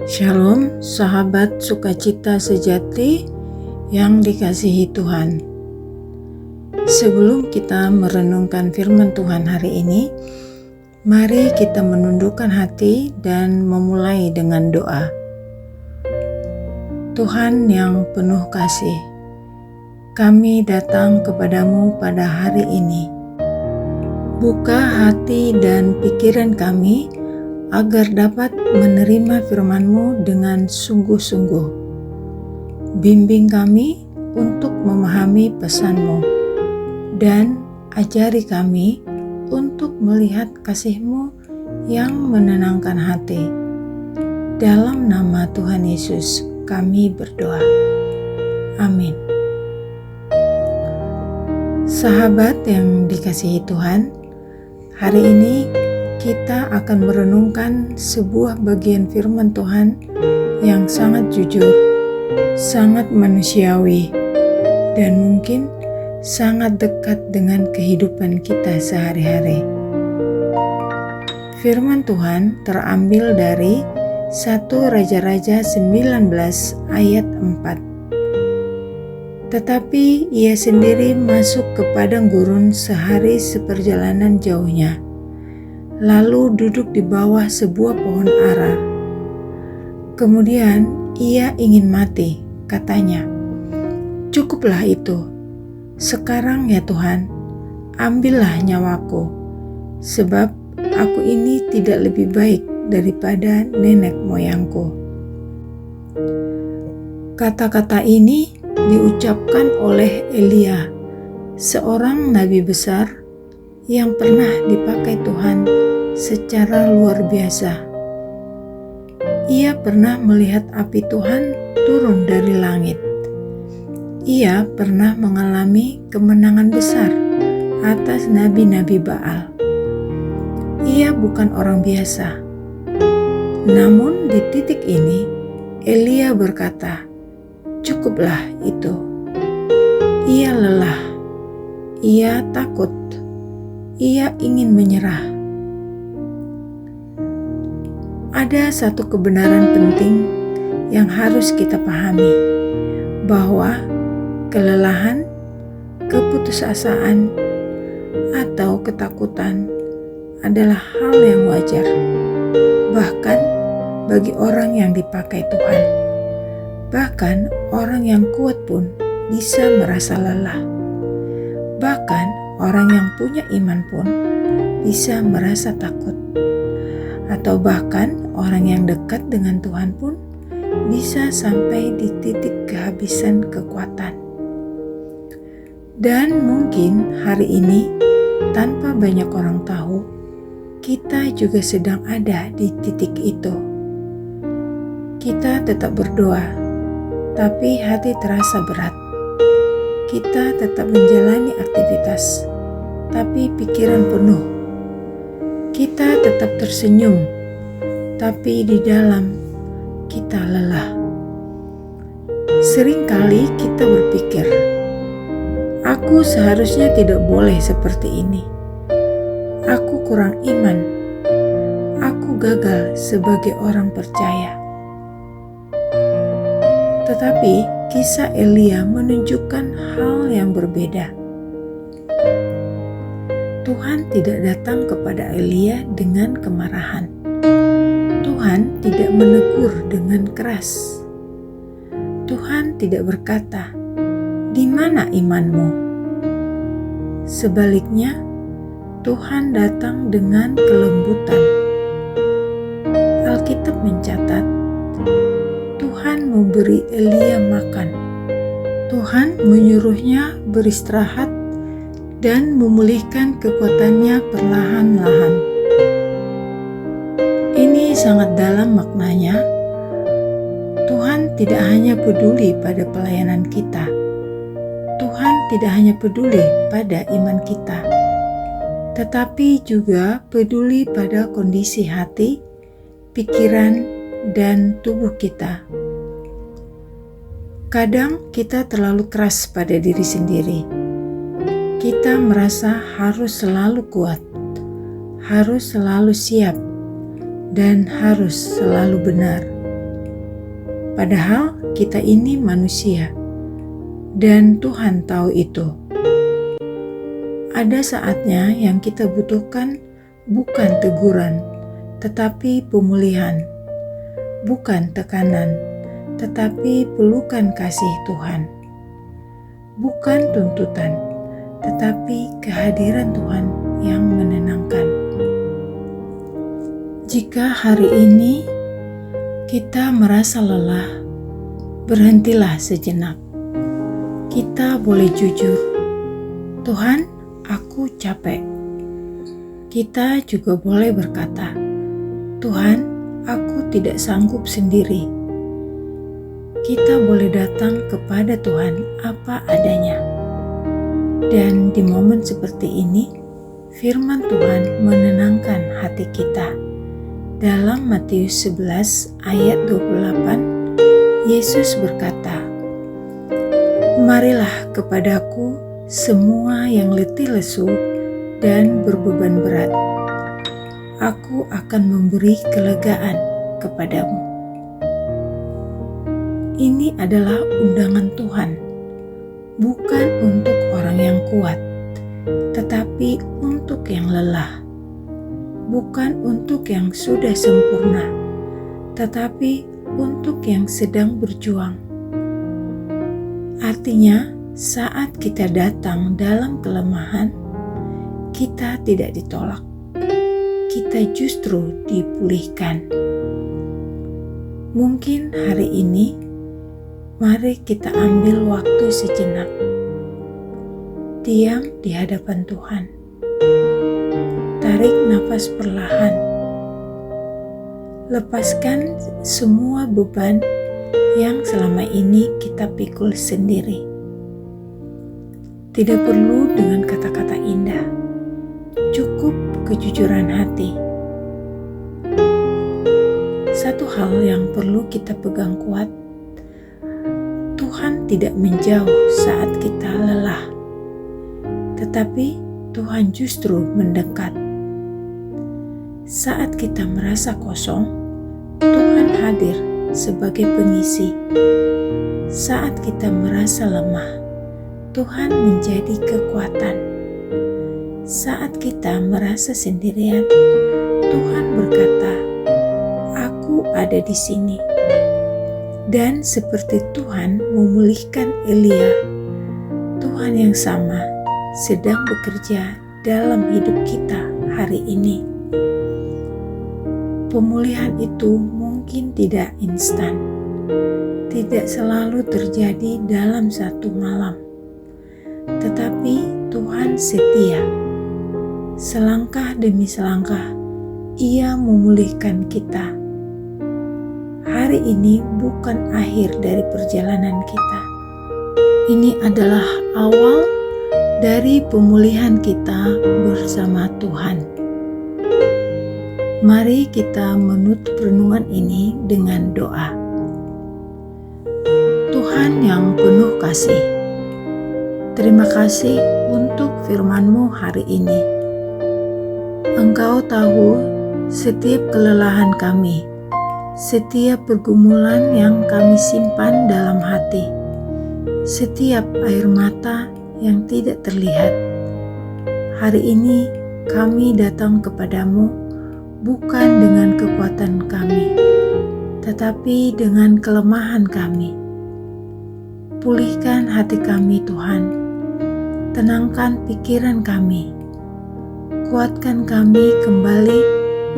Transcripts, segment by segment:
Shalom, sahabat sukacita sejati yang dikasihi Tuhan. Sebelum kita merenungkan firman Tuhan hari ini, mari kita menundukkan hati dan memulai dengan doa. Tuhan yang penuh kasih, kami datang kepadamu pada hari ini. Buka hati dan pikiran kami agar dapat menerima firman-Mu dengan sungguh-sungguh. Bimbing kami untuk memahami pesan-Mu, dan ajari kami untuk melihat kasih-Mu yang menenangkan hati. Dalam nama Tuhan Yesus kami berdoa. Amin. Sahabat yang dikasihi Tuhan, hari ini kita akan merenungkan sebuah bagian firman Tuhan yang sangat jujur, sangat manusiawi, dan mungkin sangat dekat dengan kehidupan kita sehari-hari. Firman Tuhan terambil dari 1 Raja-Raja 19 ayat 4. Tetapi ia sendiri masuk ke padang gurun sehari seperjalanan jauhnya, lalu duduk di bawah sebuah pohon ara. Kemudian ia ingin mati, katanya, "Cukuplah itu. Sekarang ya Tuhan, ambillah nyawaku, sebab aku ini tidak lebih baik daripada nenek moyangku." Kata-kata ini diucapkan oleh Elia, seorang nabi besar yang pernah dipakai Tuhan secara luar biasa. Ia pernah melihat api Tuhan turun dari langit. Ia pernah mengalami kemenangan besar atas nabi-nabi Baal. Ia bukan orang biasa. Namun di titik ini, Elia berkata, "Cukuplah itu." Ia lelah. Ia takut. Ia ingin menyerah. Ada satu kebenaran penting yang harus kita pahami, bahwa kelelahan, keputusasaan, atau ketakutan adalah hal yang wajar, bahkan bagi orang yang dipakai Tuhan. Bahkan orang yang kuat pun bisa merasa lelah. Bahkan orang yang punya iman pun bisa merasa takut. Atau bahkan orang yang dekat dengan Tuhan pun bisa sampai di titik kehabisan kekuatan. Dan mungkin hari ini, tanpa banyak orang tahu, kita juga sedang ada di titik itu. Kita tetap berdoa, tapi hati terasa berat. Kita tetap menjalani aktivitas, tapi pikiran penuh. Kita tetap tersenyum, tapi di dalam kita lelah. Seringkali kita berpikir, "Aku seharusnya tidak boleh seperti ini. Aku kurang iman. Aku gagal sebagai orang percaya." Tetapi kisah Elia menunjukkan hal yang berbeda. Tuhan tidak datang kepada Elia dengan kemarahan. Tuhan tidak menegur dengan keras. Tuhan tidak berkata, "Di mana imanmu?" Sebaliknya, Tuhan datang dengan kelembutan. Alkitab mencatat, Tuhan memberi Elia makan. Tuhan menyuruhnya beristirahat dan memulihkan kekuatannya perlahan-lahan. Ini sangat dalam maknanya. Tuhan tidak hanya peduli pada pelayanan kita. Tuhan tidak hanya peduli pada iman kita, tetapi juga peduli pada kondisi hati, pikiran, dan tubuh kita. Kadang kita terlalu keras pada diri sendiri. Kita merasa harus selalu kuat, harus selalu siap, dan harus selalu benar. Padahal kita ini manusia, dan Tuhan tahu itu. Ada saatnya yang kita butuhkan bukan teguran, tetapi pemulihan. Bukan tekanan, tetapi pelukan kasih Tuhan. Bukan tuntutan, tetapi kehadiran Tuhan yang menenangkan. Jika hari ini kita merasa lelah, berhentilah sejenak. Kita boleh jujur, Tuhan, aku capek. Kita juga boleh berkata, Tuhan, aku tidak sanggup sendiri. Kita boleh datang kepada Tuhan apa adanya. Dan di momen seperti ini, firman Tuhan menenangkan hati kita. Dalam Matius 11 ayat 28, Yesus berkata, "Marilah kepadaku semua yang letih lesu dan berbeban berat. Aku akan memberi kelegaan kepadamu." Ini adalah undangan Tuhan, bukan untuk orang yang kuat, tetapi untuk yang lelah. Bukan untuk yang sudah sempurna, tetapi untuk yang sedang berjuang. Artinya, saat kita datang dalam kelemahan, kita tidak ditolak. Kita justru dipulihkan. Mungkin hari ini, mari kita ambil waktu sejenak. Diam di hadapan Tuhan. Tarik nafas perlahan. Lepaskan semua beban yang selama ini kita pikul sendiri. Tidak perlu dengan kata-kata indah, cukup kejujuran hati. Satu hal yang perlu kita pegang kuat, Tuhan tidak menjauh saat kita lelah, tetapi Tuhan justru mendekat. Saat kita merasa kosong, Tuhan hadir sebagai pengisi. Saat kita merasa lemah, Tuhan menjadi kekuatan. Saat kita merasa sendirian, Tuhan berkata, "Aku ada di sini." Dan seperti Tuhan memulihkan Elia, Tuhan yang sama sedang bekerja dalam hidup kita hari ini. Pemulihan itu mungkin tidak instan, tidak selalu terjadi dalam satu malam, tetapi Tuhan setia. Selangkah demi selangkah, Ia memulihkan kita. Hari ini bukan akhir dari perjalanan kita. Ini adalah awal dari pemulihan kita bersama Tuhan. Mari kita menutup renungan ini dengan doa. Tuhan yang penuh kasih, terima kasih untuk firman-Mu hari ini. Engkau tahu setiap kelelahan kami, setiap pergumulan yang kami simpan dalam hati, setiap air mata yang tidak terlihat. Hari ini kami datang kepadamu bukan dengan kekuatan kami, tetapi dengan kelemahan kami. Pulihkan hati kami, Tuhan. Tenangkan pikiran kami. Kuatkan kami kembali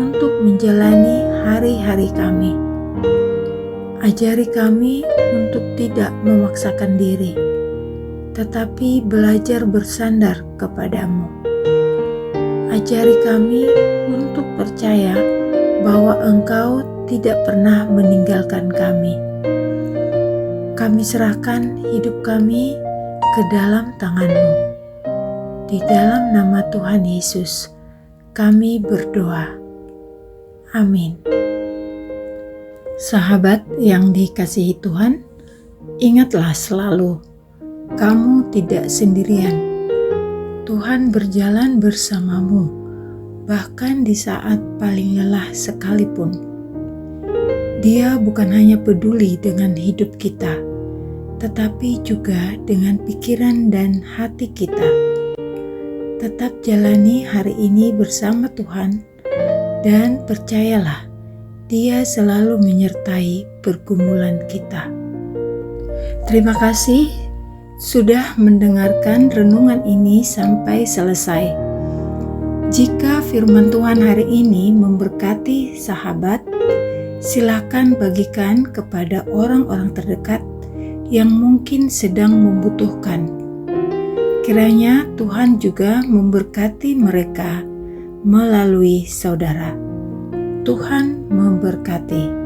untuk menjalani hari-hari kami. Ajari kami untuk tidak memaksakan diri, tetapi belajar bersandar kepadamu. Ajari kami untuk percaya bahwa Engkau tidak pernah meninggalkan kami. Kami serahkan hidup kami ke dalam tangan-Mu. Di dalam nama Tuhan Yesus, kami berdoa. Amin. Sahabat yang dikasihi Tuhan, ingatlah selalu, kamu tidak sendirian. Tuhan berjalan bersamamu, bahkan di saat paling lelah sekalipun. Dia bukan hanya peduli dengan hidup kita, tetapi juga dengan pikiran dan hati kita. Tetap jalani hari ini bersama Tuhan dan percayalah, Dia selalu menyertai pergumulan kita. Terima kasih sudah mendengarkan renungan ini sampai selesai. Jika firman Tuhan hari ini memberkati sahabat, silakan bagikan kepada orang-orang terdekat yang mungkin sedang membutuhkan. Kiranya Tuhan juga memberkati mereka melalui saudara. Tuhan memberkati.